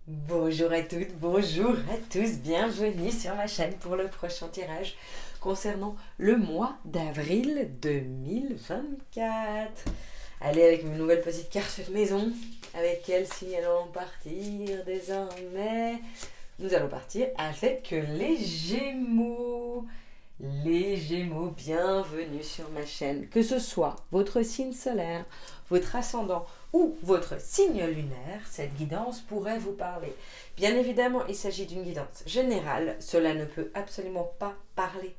Bonjour à toutes, bonjour à tous, bienvenue sur ma chaîne pour le prochain tirage concernant le mois d'avril 2024. Allez, avec mes nouvelles petites cartes de maison, avec quel signe allons partir désormais? Nous allons partir avec les Gémeaux. Les Gémeaux, bienvenue sur ma chaîne. Que ce soit votre signe solaire, votre ascendant ou votre signe lunaire, cette guidance pourrait vous parler. Bien évidemment, il s'agit d'une guidance générale. Cela ne peut absolument pas parler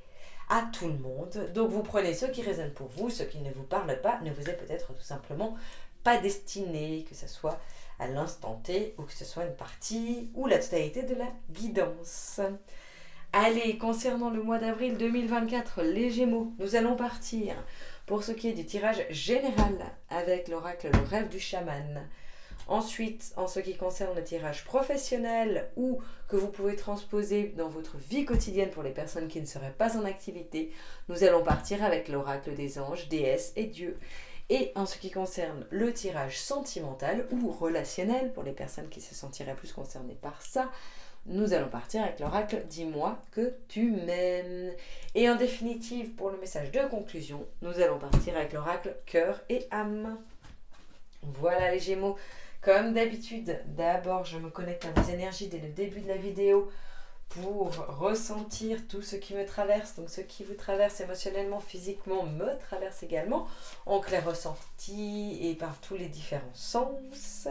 à tout le monde. Donc vous prenez ce qui résonne pour vous, ce qui ne vous parle pas ne vous est peut-être tout simplement pas destiné, que ce soit à l'instant T ou que ce soit une partie ou la totalité de la guidance. Allez, concernant le mois d'avril 2024, les Gémeaux, nous allons partir pour ce qui est du tirage général avec l'oracle Le Rêve du Chaman. Ensuite, en ce qui concerne le tirage professionnel ou que vous pouvez transposer dans votre vie quotidienne pour les personnes qui ne seraient pas en activité, nous allons partir avec l'oracle des anges, déesses et dieux. Et en ce qui concerne le tirage sentimental ou relationnel pour les personnes qui se sentiraient plus concernées par ça, nous allons partir avec l'oracle « Dis-moi que tu m'aimes ». Et en définitive, pour le message de conclusion, nous allons partir avec l'oracle « Cœur et âme ». Voilà les Gémeaux. Comme d'habitude, d'abord je me connecte à vos énergies dès le début de la vidéo pour ressentir tout ce qui me traverse. Donc ce qui vous traverse émotionnellement, physiquement, me traverse également, en clair ressenti et par tous les différents sens.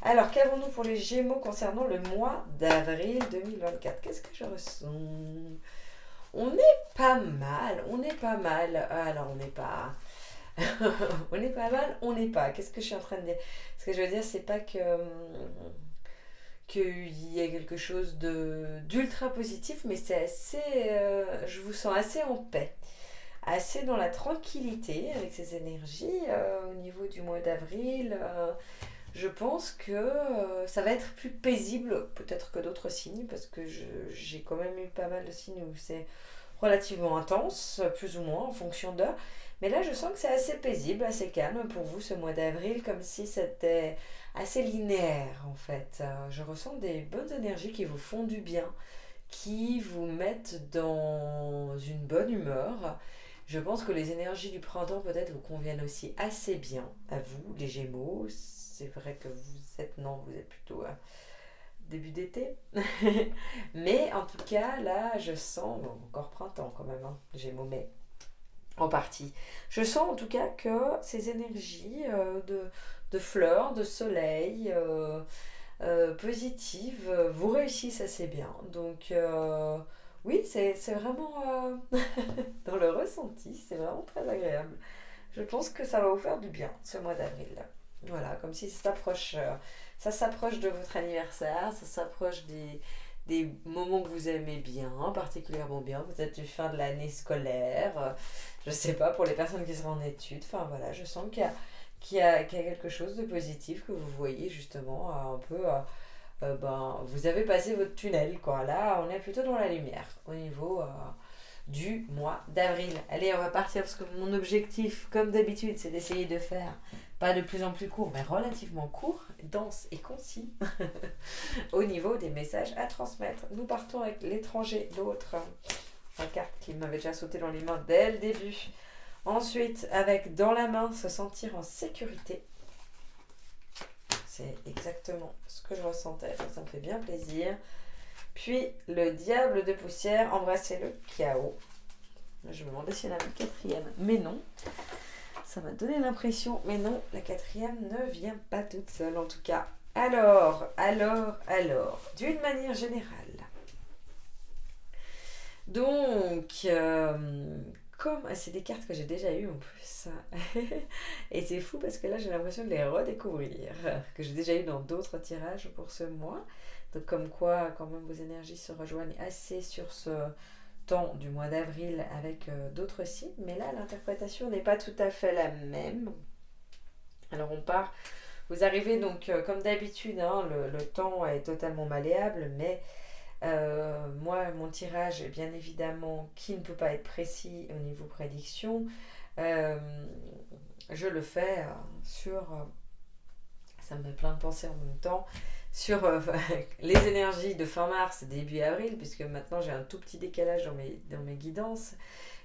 Alors, qu'avons-nous pour les Gémeaux concernant le mois d'avril 2024? Qu'est-ce que je ressens? On est pas mal, on est pas mal. Alors, on n'est pas... on est pas mal, on n'est pas. Qu'est-ce que je suis en train de dire? Ce que je veux dire, c'est pas que... qu'il y ait quelque chose d'ultra positif, mais c'est assez... je vous sens assez en paix. Assez dans la tranquillité avec ces énergies au niveau du mois d'avril. Je pense que ça va être plus paisible peut-être que d'autres signes parce que j'ai quand même eu pas mal de signes où c'est relativement intense, plus ou moins en fonction d'heure. Mais là, je sens que c'est assez paisible, assez calme pour vous ce mois d'avril, comme si c'était assez linéaire en fait. Je ressens des bonnes énergies qui vous font du bien, qui vous mettent dans une bonne humeur. Je pense que les énergies du printemps peut-être vous conviennent aussi assez bien à vous, les Gémeaux. C'est vrai que vous êtes, non, vous êtes plutôt début d'été. Mais en tout cas, là, je sens, bon, encore printemps quand même, hein, Gémeaux, mais en partie. Je sens en tout cas que ces énergies de fleurs, de soleil, positives, vous réussissent assez bien. Donc, oui, c'est vraiment dans le ressenti, c'est vraiment très agréable. Je pense que ça va vous faire du bien ce mois d'avril. Voilà, comme si ça s'approche de votre anniversaire, ça s'approche des moments que vous aimez bien, particulièrement bien. Vous êtes du fin de l'année scolaire, je sais pas, pour les personnes qui sont en études. Enfin voilà, je sens qu'il y a quelque chose de positif que vous voyez justement un peu. Vous avez passé votre tunnel, quoi. Là, on est plutôt dans la lumière au niveau du mois d'avril. Allez, on va partir parce que mon objectif, comme d'habitude, c'est d'essayer de faire pas de plus en plus court, mais relativement court, dense et concis au niveau des messages à transmettre. Nous partons avec l'étranger, l'autre, la carte qui m'avait déjà sauté dans les mains dès le début. Ensuite, avec dans la main, se sentir en sécurité. C'est exactement ce que je ressentais, donc ça me fait bien plaisir. Puis le diable de poussière, embrasser le chaos. Je me demandais s'il y en avait une quatrième, mais non. Ça m'a donné l'impression, mais non, la quatrième ne vient pas toute seule en tout cas. Alors, d'une manière générale. Donc, c'est des cartes que j'ai déjà eues en plus. Et c'est fou parce que là, j'ai l'impression de les redécouvrir, que j'ai déjà eu dans d'autres tirages pour ce mois. Donc, comme quoi, quand même, vos énergies se rejoignent assez sur ce temps du mois d'avril avec d'autres signes. Mais là, l'interprétation n'est pas tout à fait la même. Alors, vous arrivez donc, comme d'habitude, hein, le temps est totalement malléable, mais moi, mon tirage, bien évidemment, qui ne peut pas être précis au niveau prédiction, je le fais sur Ça me met plein de pensées en même temps sur les énergies de fin mars, début avril, puisque maintenant j'ai un tout petit décalage dans mes guidances.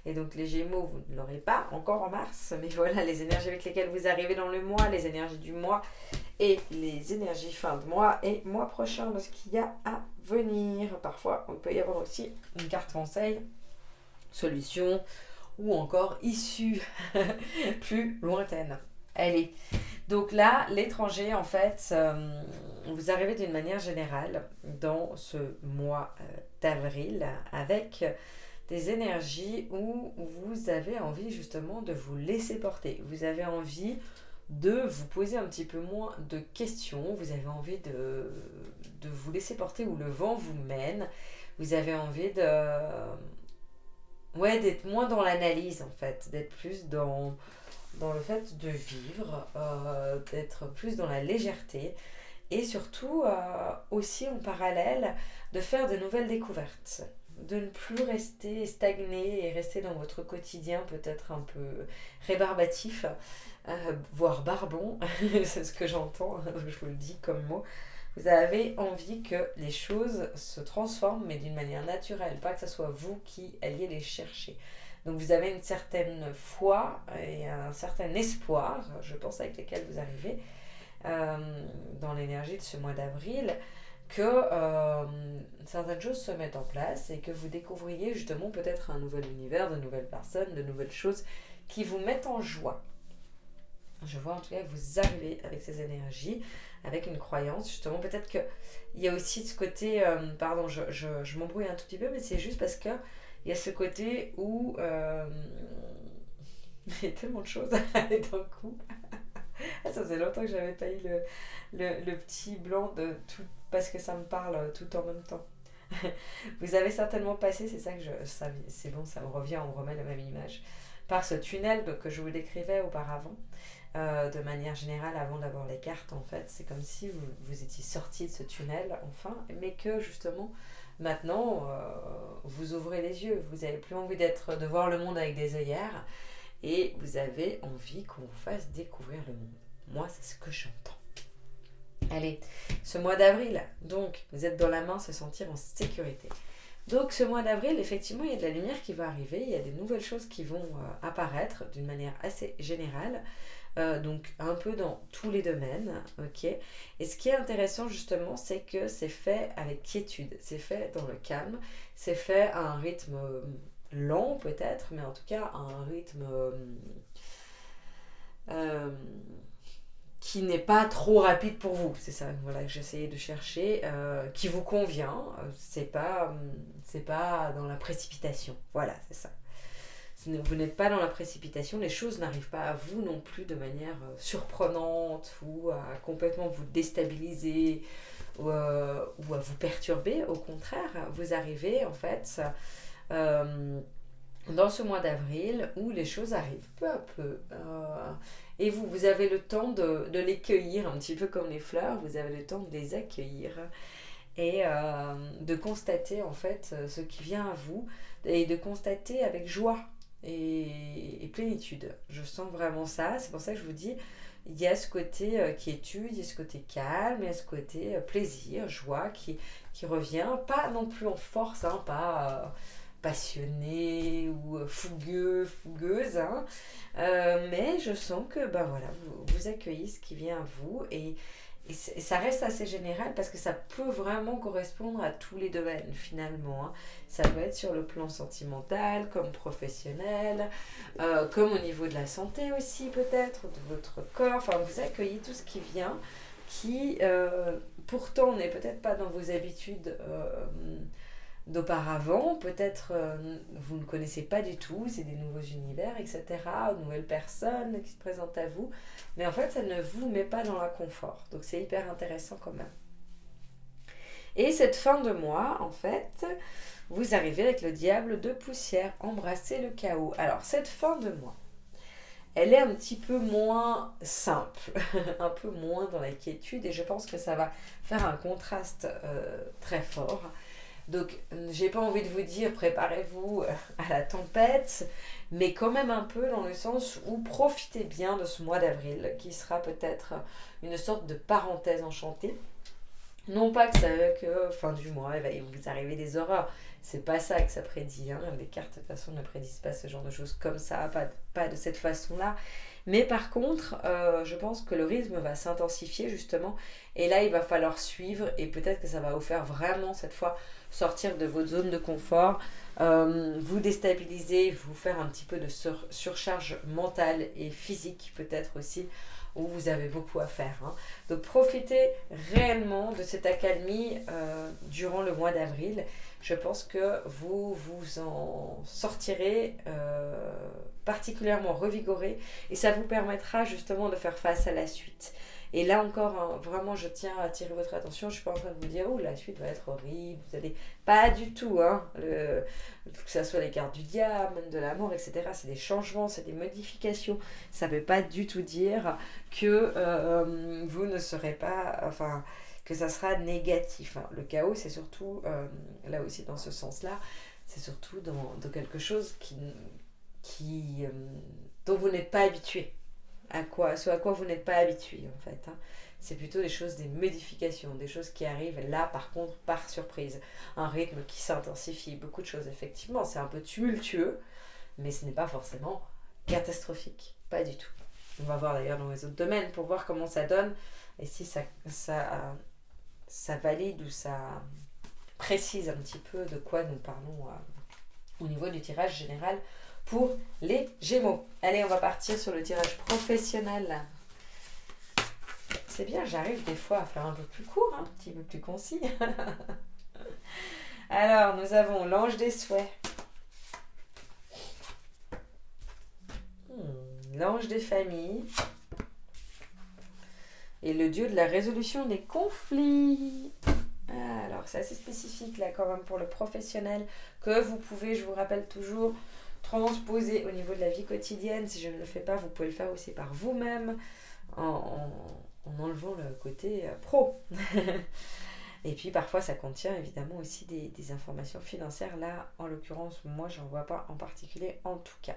Et donc les Gémeaux, vous ne l'aurez pas encore en mars, mais voilà les énergies avec lesquelles vous arrivez dans le mois, les énergies du mois et les énergies fin de mois et mois prochain de ce qu'il y a à venir. Parfois, il peut y avoir aussi une carte conseil, solution ou encore issue plus lointaine. Allez, donc là, l'étranger, en fait, vous arrivez d'une manière générale dans ce mois d'avril avec des énergies où vous avez envie justement de vous laisser porter. Vous avez envie de vous poser un petit peu moins de questions. Vous avez envie de vous laisser porter où le vent vous mène. Vous avez envie d'être moins dans l'analyse en fait, d'être plus dans le fait de vivre, d'être plus dans la légèreté et surtout aussi en parallèle de faire de nouvelles découvertes, de ne plus rester stagné et rester dans votre quotidien peut-être un peu rébarbatif, voire barbon, c'est ce que j'entends, je vous le dis comme mot. Vous avez envie que les choses se transforment, mais d'une manière naturelle, pas que ce soit vous qui alliez les chercher. Donc vous avez une certaine foi et un certain espoir, je pense, avec lesquels vous arrivez dans l'énergie de ce mois d'avril, que certaines choses se mettent en place et que vous découvriez justement peut-être un nouvel univers, de nouvelles personnes, de nouvelles choses qui vous mettent en joie. Je vois en tout cas que vous arrivez avec ces énergies, avec une croyance, justement, peut-être qu'il y a aussi ce côté, pardon, je m'embrouille un tout petit peu, mais c'est juste parce que il y a ce côté où il y a tellement de choses à aller d'un coup. Ça faisait longtemps que je n'avais pas eu le petit blanc de tout, parce que ça me parle tout en même temps. Vous avez certainement passé, c'est ça que c'est bon, ça me revient, on me remet la même image, par ce tunnel que je vous décrivais auparavant. De manière générale, avant d'avoir les cartes, en fait, c'est comme si vous étiez sorti de ce tunnel, enfin, mais que justement, maintenant, vous ouvrez les yeux. Vous n'avez plus envie de voir le monde avec des œillères, et vous avez envie qu'on vous fasse découvrir le monde. Moi, c'est ce que j'entends. Allez, ce mois d'avril, donc, vous êtes dans la main, se sentir en sécurité. Donc ce mois d'avril, effectivement, il y a de la lumière qui va arriver, il y a des nouvelles choses qui vont apparaître d'une manière assez générale. Donc un peu dans tous les domaines, ok. Et ce qui est intéressant justement, c'est que c'est fait avec quiétude, c'est fait dans le calme, c'est fait à un rythme lent peut-être, mais en tout cas à un rythme qui n'est pas trop rapide pour vous. C'est ça, voilà, que j'essayais de chercher, qui vous convient. C'est pas dans la précipitation. Voilà, c'est ça. Vous n'êtes pas dans la précipitation, les choses n'arrivent pas à vous non plus de manière surprenante ou à complètement vous déstabiliser ou à vous perturber. Au contraire, vous arrivez en fait dans ce mois d'avril où les choses arrivent peu à peu. Et vous avez le temps de les cueillir, un petit peu comme les fleurs, vous avez le temps de les accueillir et de constater en fait ce qui vient à vous et de constater avec joie et plénitude. Je sens vraiment ça, c'est pour ça que je vous dis, il y a ce côté quiétude, il y a ce côté calme, il y a ce côté plaisir, joie qui revient, pas non plus en force, hein, pas passionné ou fougueuse, hein, mais je sens que voilà, vous accueillez ce qui vient à vous et ça reste assez général parce que ça peut vraiment correspondre à tous les domaines finalement, hein. Ça peut être sur le plan sentimental, comme professionnel, comme au niveau de la santé aussi peut-être, de votre corps, enfin vous accueillez tout ce qui vient, qui pourtant n'est peut-être pas dans vos habitudes d'auparavant, peut-être vous ne connaissez pas du tout, c'est des nouveaux univers, etc., de nouvelles personnes qui se présentent à vous, mais en fait ça ne vous met pas dans l'inconfort, donc c'est hyper intéressant quand même. Et cette fin de mois, en fait, vous arrivez avec le diable de poussière, embrasser le chaos. Alors cette fin de mois, elle est un petit peu moins simple, un peu moins dans la quiétude, et je pense que ça va faire un contraste très fort. Donc, j'ai pas envie de vous dire préparez-vous à la tempête, mais quand même un peu dans le sens où profitez bien de ce mois d'avril, qui sera peut-être une sorte de parenthèse enchantée. Non pas que ça que fin du mois, il va vous arriver des horreurs. C'est pas ça que ça prédit. Hein. Les cartes, de toute façon, ne prédisent pas ce genre de choses comme ça, pas de cette façon-là. Mais par contre, je pense que le rythme va s'intensifier justement. Et là, il va falloir suivre. Et peut-être que ça va vous faire vraiment, cette fois, sortir de votre zone de confort. Vous déstabiliser, vous faire un petit peu de surcharge mentale et physique peut-être aussi, où vous avez beaucoup à faire. Hein. Donc profitez réellement de cette accalmie durant le mois d'avril. Je pense que vous vous en sortirez particulièrement revigoré et ça vous permettra justement de faire face à la suite. Et là encore, hein, vraiment, je tiens à attirer votre attention. Je ne suis pas en train de vous dire, oh, la suite va être horrible. Vous allez... Pas du tout. Hein. Que ce soit les cartes du diable, même de l'amour, etc. C'est des changements, c'est des modifications. Ça ne veut pas du tout dire que vous ne serez pas... Enfin, que ça sera négatif. Hein. Le chaos, c'est surtout, là aussi dans ce sens-là, c'est surtout dans quelque chose dont vous n'êtes pas habitué. Ce à quoi vous n'êtes pas habitué en fait. Hein. C'est plutôt des modifications, des choses qui arrivent là par contre par surprise. Un rythme qui s'intensifie, beaucoup de choses effectivement. C'est un peu tumultueux, mais ce n'est pas forcément catastrophique. Pas du tout. On va voir d'ailleurs dans les autres domaines pour voir comment ça donne et si ça valide ou ça précise un petit peu de quoi nous parlons au niveau du tirage général pour les Gémeaux. Allez, on va partir sur le tirage professionnel. C'est bien, j'arrive des fois à faire un peu plus court, un petit peu plus concis. Alors, nous avons l'ange des souhaits. L'ange des familles. Et le dieu de la résolution des conflits. Alors, c'est assez spécifique là quand même pour le professionnel que vous pouvez, je vous rappelle toujours, transposer au niveau de la vie quotidienne. Si je ne le fais pas, vous pouvez le faire aussi par vous-même en enlevant le côté pro. Et puis parfois ça contient évidemment aussi des informations financières. Là, en l'occurrence, moi j'en vois pas en particulier en tout cas.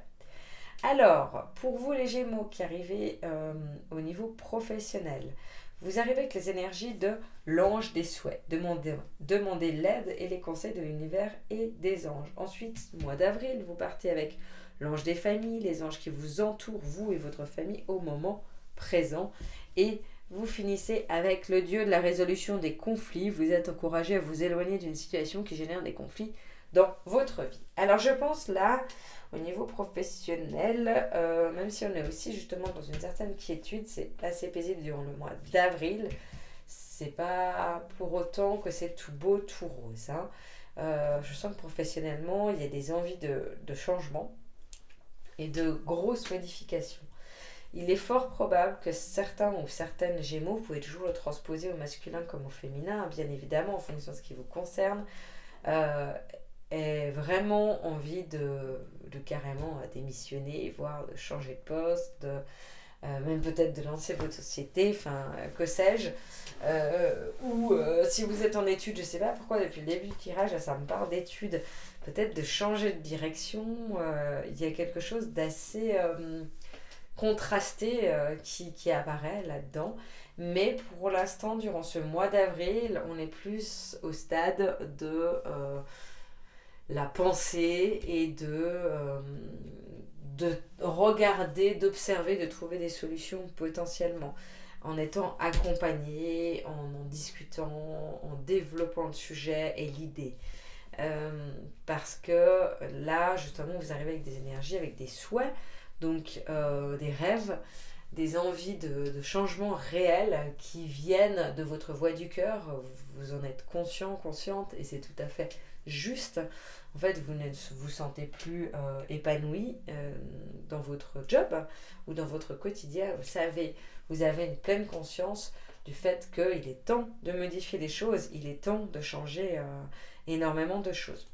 Alors, pour vous les Gémeaux qui arrivez au niveau professionnel, vous arrivez avec les énergies de l'ange des souhaits. Demandez l'aide et les conseils de l'univers et des anges. Ensuite, mois d'avril, vous partez avec l'ange des familles, les anges qui vous entourent, vous et votre famille, au moment présent. Et vous finissez avec le dieu de la résolution des conflits. Vous êtes encouragé à vous éloigner d'une situation qui génère des conflits dans votre vie. Alors je pense là, au niveau professionnel, même si on est aussi justement dans une certaine quiétude, c'est assez paisible durant le mois d'avril. C'est pas pour autant que c'est tout beau, tout rose. Hein. Je sens que professionnellement, il y a des envies de changement et de grosses modifications. Il est fort probable que certains ou certaines Gémeaux, vous pouvez toujours le transposer au masculin comme au féminin, bien évidemment, en fonction de ce qui vous concerne, aient vraiment envie de carrément démissionner, voire de changer de poste, même peut-être de lancer votre société, enfin, que sais-je. Ou si vous êtes en études, je ne sais pas pourquoi depuis le début du tirage, ça me parle d'études, peut-être de changer de direction. Il y a quelque chose d'assez contrasté qui apparaît là-dedans. Mais pour l'instant, durant ce mois d'avril, on est plus au stade de la pensée et de regarder, d'observer, de trouver des solutions potentiellement, en étant accompagné, en discutant, en développant le sujet et l'idée. Parce que là, justement, vous arrivez avec des énergies, avec des souhaits, donc des rêves, des envies de changement réel qui viennent de votre voix du cœur. Vous en êtes conscient, consciente, et c'est tout à fait juste. En fait, vous ne vous sentez plus épanoui dans votre job ou dans votre quotidien. Vous avez une pleine conscience du fait qu'il est temps de modifier les choses, il est temps de changer énormément de choses.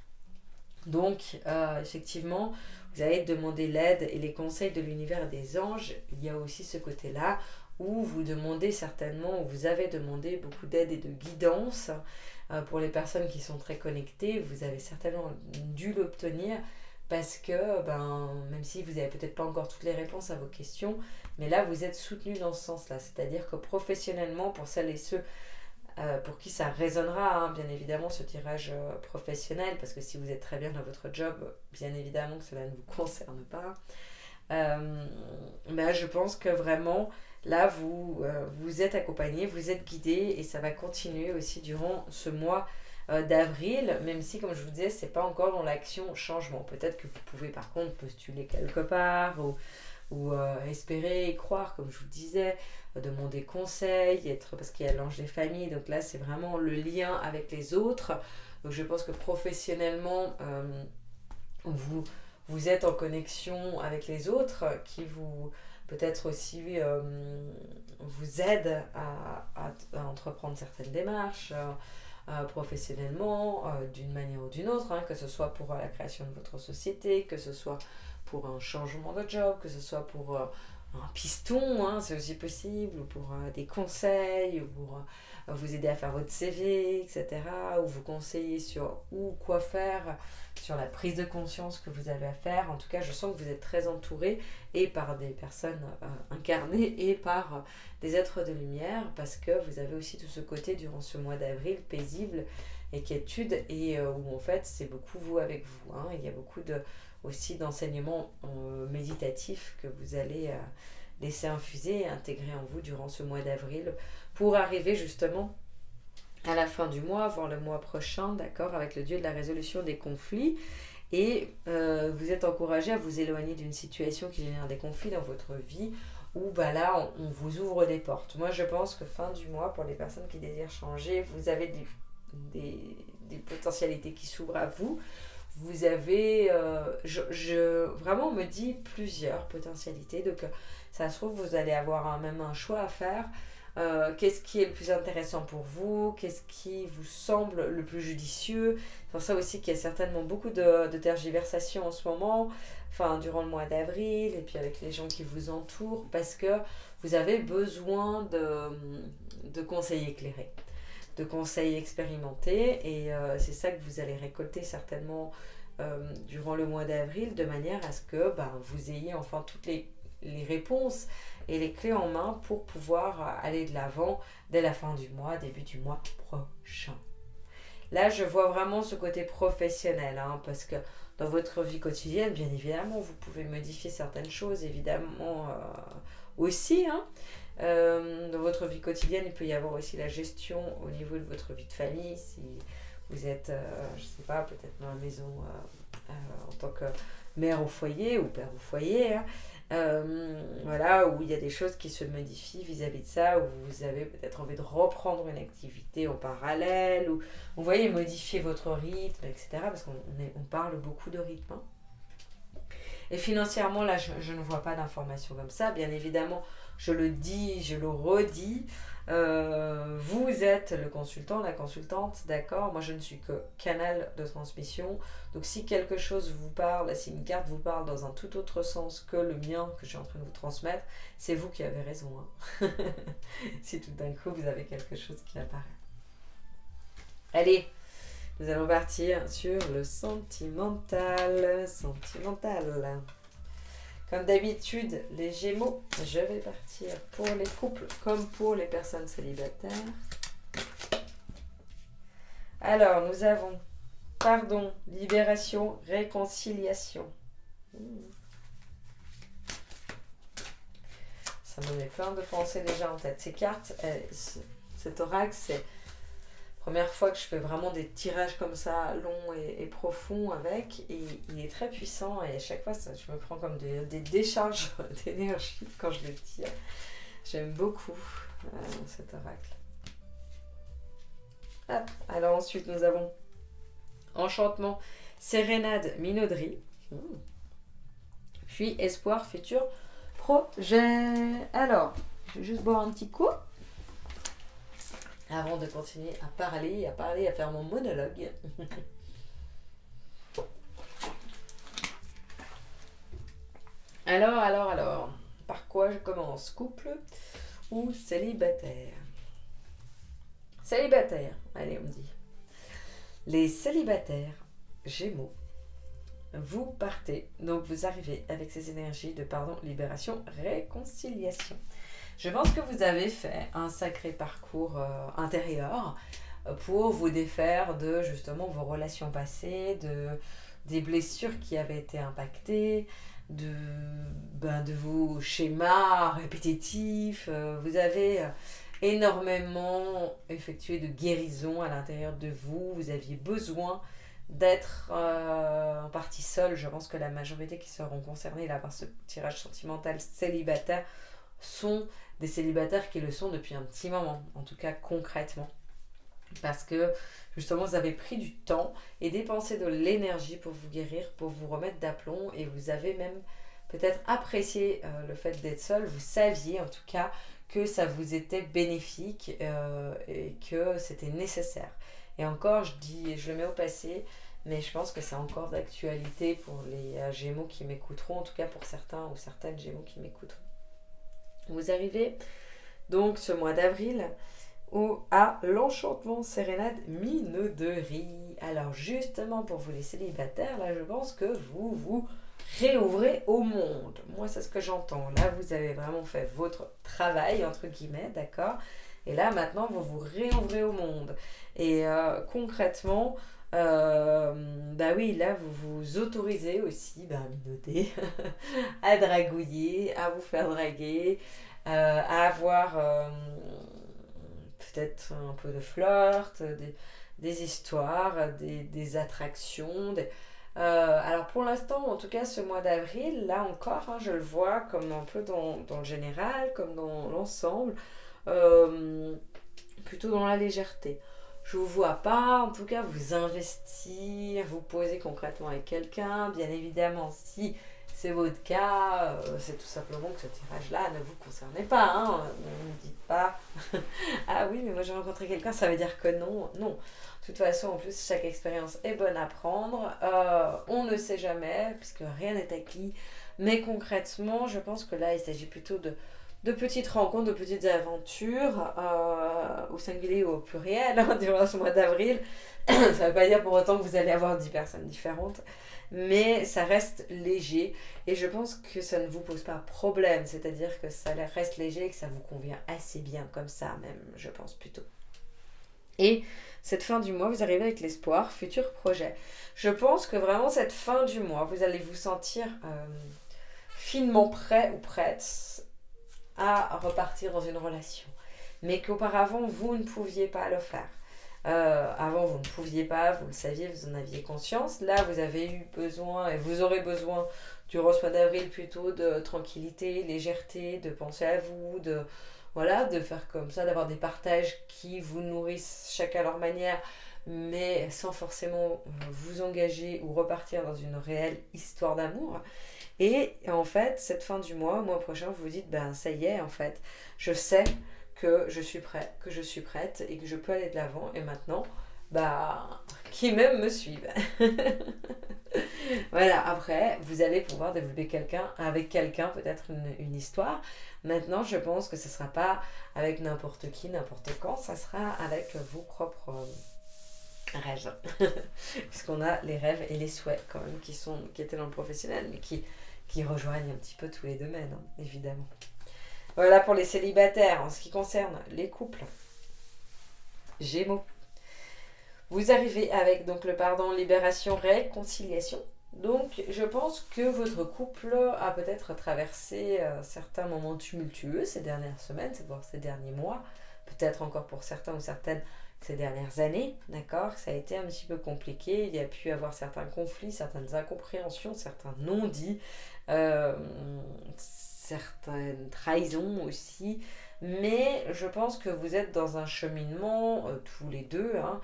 Donc, effectivement, vous allez demander l'aide et les conseils de l'univers et des anges. Il y a aussi ce côté-là. où vous demandez certainement, ou vous avez demandé beaucoup d'aide et de guidance. Pour les personnes qui sont très connectées, vous avez certainement dû l'obtenir parce que, même si vous n'avez peut-être pas encore toutes les réponses à vos questions, mais là, vous êtes soutenu dans ce sens-là. C'est-à-dire que professionnellement, pour celles et ceux pour qui ça résonnera, hein, bien évidemment, ce tirage professionnel, parce que si vous êtes très bien dans votre job, bien évidemment que cela ne vous concerne pas. Mais je pense que vraiment, là, vous êtes accompagné, vous êtes guidé, et ça va continuer aussi durant ce mois d'avril, même si, comme je vous disais, c'est pas encore dans l'action changement. Peut-être que vous pouvez par contre postuler quelque part, ou espérer y croire, comme je vous disais, demander conseil, parce qu'il y a l'ange des familles, donc là c'est vraiment le lien avec les autres. Donc je pense que professionnellement, vous êtes en connexion avec les autres qui vous peut-être aussi vous aident à entreprendre certaines démarches professionnellement, d'une manière ou d'une autre, hein, que ce soit pour la création de votre société, que ce soit pour un changement de job, que ce soit pour un piston, hein, c'est aussi possible, ou pour des conseils, ou pour vous aider à faire votre CV, etc., ou vous conseiller sur où, quoi faire, sur la prise de conscience que vous avez à faire. En tout cas, je sens que vous êtes très entouré, et par des personnes incarnées, et par des êtres de lumière, parce que vous avez aussi tout ce côté durant ce mois d'avril paisible et quiétude, et où en fait c'est beaucoup vous avec vous, hein. Il y a beaucoup aussi d'enseignements méditatifs que vous allez laisser infuser et intégrer en vous durant ce mois d'avril, pour arriver justement à la fin du mois, voire le mois prochain, d'accord, avec le dieu de la résolution des conflits. Et vous êtes encouragé à vous éloigner d'une situation qui génère des conflits dans votre vie, où là on vous ouvre des portes. Moi je pense que fin du mois, pour les personnes qui désirent changer, vous avez des potentialités qui s'ouvrent à vous. Vous avez, vraiment on me dit plusieurs potentialités, donc ça se trouve vous allez avoir même un choix à faire. Qu'est-ce qui est le plus intéressant pour vous, qu'est-ce qui vous semble le plus judicieux. C'est pour ça aussi qu'il y a certainement beaucoup de tergiversations en ce moment, enfin durant le mois d'avril, et puis avec les gens qui vous entourent, parce que vous avez besoin de conseils éclairés, de conseils expérimentés, et c'est ça que vous allez récolter certainement durant le mois d'avril, de manière à ce que vous ayez enfin toutes les réponses et les clés en main pour pouvoir aller de l'avant dès la fin du mois, début du mois prochain. Là, je vois vraiment ce côté professionnel, hein, parce que dans votre vie quotidienne, bien évidemment, vous pouvez modifier certaines choses, évidemment, aussi, hein. Dans votre vie quotidienne, il peut y avoir aussi la gestion au niveau de votre vie de famille, si vous êtes, je sais pas, peut-être dans la maison en tant que mère au foyer ou père au foyer, hein. Voilà, où il y a des choses qui se modifient vis-à-vis de ça, où vous avez peut-être envie de reprendre une activité en parallèle, ou vous voyez, modifier votre rythme, etc. Parce qu'on parle beaucoup de rythme, hein. Et financièrement, là, je ne vois pas d'informations comme ça. Bien évidemment, je le dis, je le redis, vous êtes le consultant, la consultante, d'accord. Moi, je ne suis que canal de transmission. Donc, si quelque chose vous parle, si une carte vous parle dans un tout autre sens que le mien que je suis en train de vous transmettre, c'est vous qui avez raison, hein. Si tout d'un coup, vous avez quelque chose qui apparaît. Allez, nous allons partir sur le sentimental. Comme d'habitude, les Gémeaux, je vais partir pour les couples comme pour les personnes célibataires. Alors, nous avons pardon, libération, réconciliation. Ça me met plein de pensées déjà en tête. Ces cartes, cet oracle, c'est première fois que je fais vraiment des tirages comme ça, longs et profonds avec, et il est très puissant, et à chaque fois je me prends comme des décharges d'énergie quand je le tire. J'aime beaucoup cet oracle. Hop. Alors ensuite nous avons enchantement, sérénade, minauderie, puis espoir, futur, projet. Alors, je vais juste boire un petit coup avant de continuer à parler, à faire mon monologue. Alors, par quoi je commence? Couple ou célibataire? Célibataire, allez, on dit. Les célibataires Gémeaux, vous partez, donc vous arrivez avec ces énergies de pardon, libération, réconciliation. Je pense que vous avez fait un sacré parcours intérieur pour vous défaire de justement vos relations passées, des blessures qui avaient été impactées, de vos schémas répétitifs. Vous avez énormément effectué de guérison à l'intérieur de vous. Vous aviez besoin d'être en partie seul. Je pense que la majorité qui seront concernés là par ce tirage sentimental célibataire sont des célibataires qui le sont depuis un petit moment, en tout cas concrètement. Parce que justement vous avez pris du temps et dépensé de l'énergie pour vous guérir, pour vous remettre d'aplomb, et vous avez même peut-être apprécié le fait d'être seul. Vous saviez en tout cas que ça vous était bénéfique et que c'était nécessaire. Et encore, je le mets au passé, mais je pense que c'est encore d'actualité pour les Gémeaux qui m'écouteront, en tout cas pour certains ou certaines Gémeaux qui m'écouteront. Vous arrivez donc ce mois d'avril à l'enchantement sérénade minauderie. Alors justement pour vous les célibataires, là je pense que vous vous réouvrez au monde. Moi c'est ce que j'entends. Là vous avez vraiment fait votre travail entre guillemets, d'accord? Et là maintenant vous vous réouvrez au monde. Et concrètement, bah oui, là vous vous autorisez aussi à minauder, à dragouiller, à vous faire draguer, à avoir peut-être un peu de flirt, des histoires, des attractions. Alors pour l'instant, en tout cas ce mois d'avril, là encore, hein, je le vois comme un peu dans le général, comme dans l'ensemble, plutôt dans la légèreté. Je ne vous vois pas, en tout cas, vous investir, vous poser concrètement avec quelqu'un. Bien évidemment, si c'est votre cas, c'est tout simplement que ce tirage-là ne vous concernait pas. Hein. Ne me dites pas « Ah oui, mais moi j'ai rencontré quelqu'un, ça veut dire que non. » Non. De toute façon, en plus, chaque expérience est bonne à prendre. On ne sait jamais, puisque rien n'est acquis. Mais concrètement, je pense que là, il s'agit plutôt de petites rencontres, de petites aventures, au singulier ou au pluriel, hein, durant ce mois d'avril. Ça ne veut pas dire pour autant que vous allez avoir 10 personnes différentes, mais ça reste léger et je pense que ça ne vous pose pas problème, c'est-à-dire que ça reste léger et que ça vous convient assez bien comme ça même, je pense plutôt. Et cette fin du mois, vous arrivez avec l'espoir, futur projet. Je pense que vraiment cette fin du mois, vous allez vous sentir finement prêt ou prête à repartir dans une relation. Mais qu'auparavant, vous ne pouviez pas le faire. Avant, vous ne pouviez pas, vous le saviez, vous en aviez conscience. Là, vous avez eu besoin, et vous aurez besoin, durant ce mois d'avril, plutôt de tranquillité, légèreté, de penser à vous, de faire comme ça, d'avoir des partages qui vous nourrissent chacun à leur manière, mais sans forcément vous engager ou repartir dans une réelle histoire d'amour. Et en fait, cette fin du mois, au mois prochain, vous vous dites, ça y est, en fait, je sais que je suis prêt, que je suis prête et que je peux aller de l'avant. Et maintenant, qui même me suivent. Voilà, après, vous allez pouvoir développer avec quelqu'un, peut-être une histoire. Maintenant, je pense que ce ne sera pas avec n'importe qui, n'importe quand, ça sera avec vos propres rêves. Puisqu'on a les rêves et les souhaits quand même qui étaient dans le professionnel, mais qui rejoignent un petit peu tous les domaines, hein, évidemment. Voilà pour les célibataires. En ce qui concerne les couples, Gémeaux, vous arrivez avec donc le pardon, libération, réconciliation. Donc je pense que votre couple a peut-être traversé certains moments tumultueux ces dernières semaines, voire ces derniers mois, peut-être encore pour certains ou certaines ces dernières années, d'accord? Ça a été un petit peu compliqué, il y a pu y avoir certains conflits, certaines incompréhensions, certains non-dits, certaines trahisons aussi, mais je pense que vous êtes dans un cheminement, tous les deux, hein,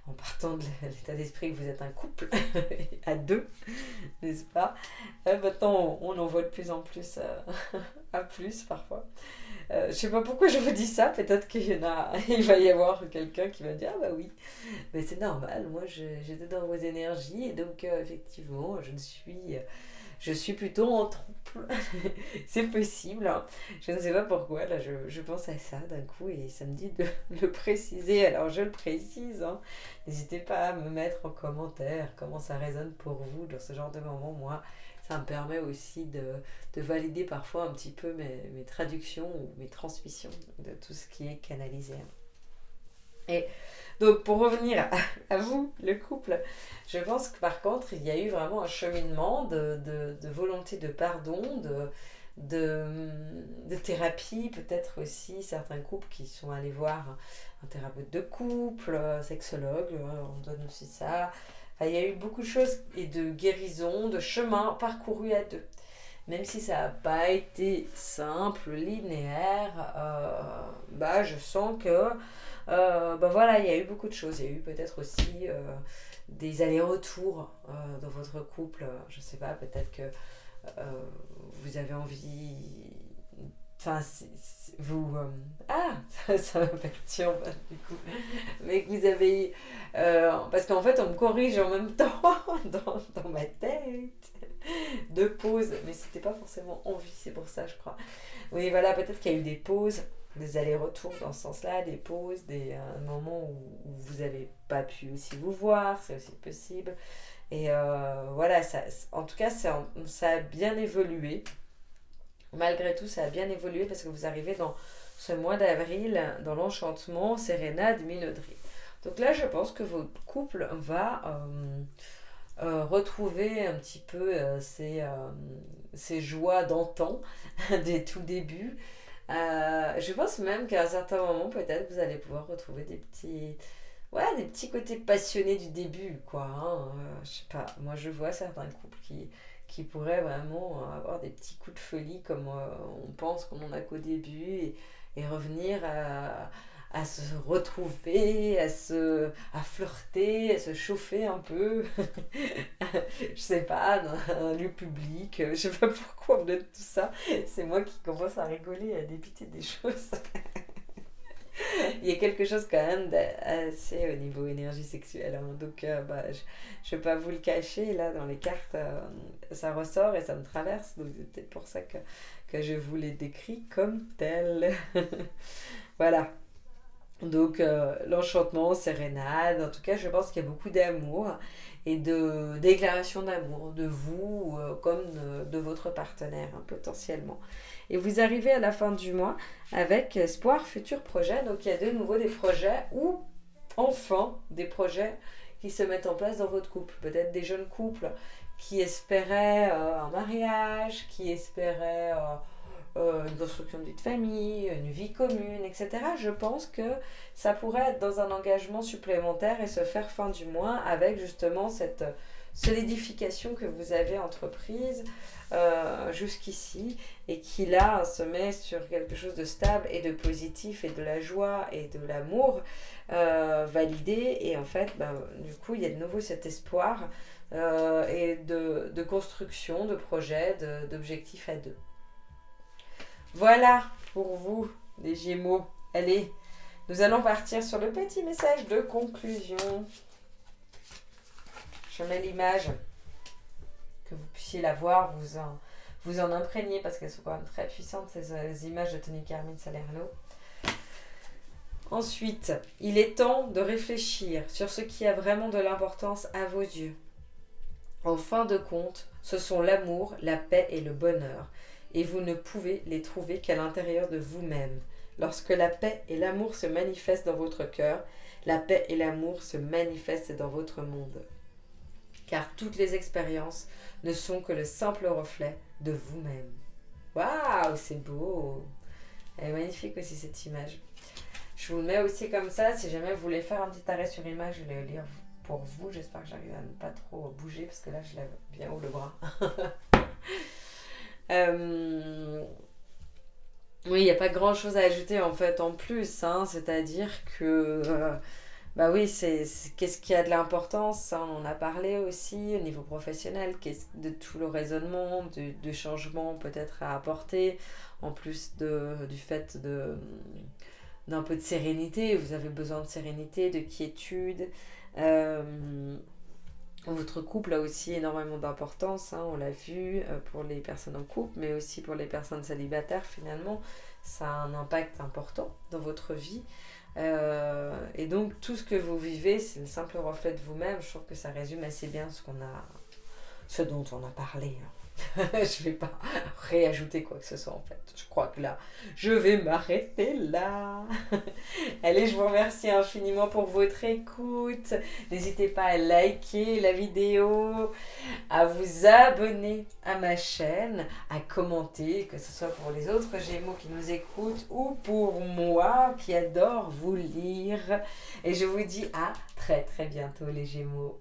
en partant de l'état d'esprit que vous êtes un couple à deux, n'est-ce pas? Maintenant, on en voit de plus en plus à plus parfois. Je sais pas pourquoi je vous dis ça, peut-être il va y avoir quelqu'un qui va dire ah bah oui, mais c'est normal, moi j'étais dans vos énergies et donc effectivement je ne suis je suis plutôt en trouble. C'est possible, hein. Je ne sais pas pourquoi, là je pense à ça d'un coup et ça me dit de le préciser, alors je le précise, hein. N'hésitez pas à me mettre en commentaire comment ça résonne pour vous dans ce genre de moment. Moi, ça me permet aussi de valider parfois un petit peu mes traductions ou mes transmissions de tout ce qui est canalisé. Et donc pour revenir à vous, le couple, je pense que par contre il y a eu vraiment un cheminement de volonté de pardon, de thérapie, peut-être aussi certains couples qui sont allés voir un thérapeute de couple, sexologue, on donne aussi ça. Enfin, il y a eu beaucoup de choses et de guérison, de chemin parcouru à deux. Même si ça n'a pas été simple, linéaire, je sens que voilà, il y a eu beaucoup de choses. Il y a eu peut-être aussi des allers-retours dans votre couple. Je ne sais pas, peut-être que vous avez envie. Enfin, vous. Ça me perturbe du coup. Mais que vous avez. Parce qu'en fait, on me corrige en même temps dans ma tête. De pauses. Mais c'était pas forcément envie, c'est pour ça, je crois. Oui, voilà, peut-être qu'il y a eu des pauses, des allers-retours dans ce sens-là, des pauses, des moments où vous n'avez pas pu aussi vous voir, c'est aussi possible. Et voilà, en tout cas, ça a bien évolué. Malgré tout, ça a bien évolué parce que vous arrivez dans ce mois d'avril, dans l'enchantement, sérénade, minauderie. Donc là, je pense que votre couple va retrouver un petit peu ces joies d'antan, des tout débuts. Je pense même qu'à un certain moment, peut-être, vous allez pouvoir retrouver des petits côtés passionnés du début, quoi. Hein. Je sais pas, moi je vois certains couples qui pourraient vraiment avoir des petits coups de folie comme on pense qu'on en a qu'au début et revenir à se retrouver, à flirter, à se chauffer un peu. Je sais pas, dans un lieu public. Je sais pas pourquoi on me donne tout ça. C'est moi qui commence à rigoler et à débiter des choses. Il y a quelque chose quand même d'assez au niveau énergie sexuelle. Hein. Donc, je vais pas vous le cacher. Là, dans les cartes, ça ressort et ça me traverse. Donc, c'est peut-être pour ça que je vous l'ai décrit comme tel. Voilà. Donc, l'enchantement, sérénade. En tout cas, je pense qu'il y a beaucoup d'amour et de déclaration d'amour de vous comme de votre partenaire, hein, potentiellement. Et vous arrivez à la fin du mois avec espoir, futur projet. Donc il y a de nouveau des projets ou enfin des projets qui se mettent en place dans votre couple. Peut-être des jeunes couples qui espéraient un mariage, qui espéraient une construction de vie de famille, une vie commune, etc. Je pense que ça pourrait être dans un engagement supplémentaire et se faire fin du mois avec justement cette solidification que vous avez entreprise jusqu'ici et qui là se met sur quelque chose de stable et de positif et de la joie et de l'amour validé et en fait du coup il y a de nouveau cet espoir et de construction, de projet, d'objectifs à deux. Voilà pour vous les Gémeaux. Allez, nous allons partir sur le petit message de conclusion. Je mets l'image, que vous puissiez la voir, vous en imprégner, parce qu'elles sont quand même très puissantes, ces images de Tony Carmine Salerno. Ensuite, il est temps de réfléchir sur ce qui a vraiment de l'importance à vos yeux. En fin de compte, ce sont l'amour, la paix et le bonheur, et vous ne pouvez les trouver qu'à l'intérieur de vous-même. Lorsque la paix et l'amour se manifestent dans votre cœur, la paix et l'amour se manifestent dans votre monde. Car toutes les expériences ne sont que le simple reflet de vous-même. Waouh, c'est beau! Elle est magnifique aussi cette image. Je vous le mets aussi comme ça, si jamais vous voulez faire un petit arrêt sur image, je vais le lire pour vous. J'espère que j'arrive à ne pas trop bouger, parce que là je lève bien haut le bras. Oui, il n'y a pas grand chose à ajouter en fait en plus, hein, c'est-à-dire que oui, qu'est-ce qui a de l'importance, hein, on en a parlé aussi au niveau professionnel, de tout le raisonnement, de changement peut-être à apporter, en plus du fait d'un peu de sérénité, vous avez besoin de sérénité, de quiétude, Votre couple a aussi énormément d'importance, hein, on l'a vu, pour les personnes en couple, mais aussi pour les personnes célibataires finalement. Ça a un impact important dans votre vie. Et donc tout ce que vous vivez, c'est le simple reflet de vous-même. Je trouve que ça résume assez bien ce dont on a parlé, hein. Je vais pas réajouter quoi que ce soit en fait. Je crois que là, je vais m'arrêter là. Allez, je vous remercie infiniment pour votre écoute. N'hésitez pas à liker la vidéo, à vous abonner à ma chaîne, à commenter, que ce soit pour les autres Gémeaux qui nous écoutent ou pour moi qui adore vous lire. Et je vous dis à très très bientôt les Gémeaux.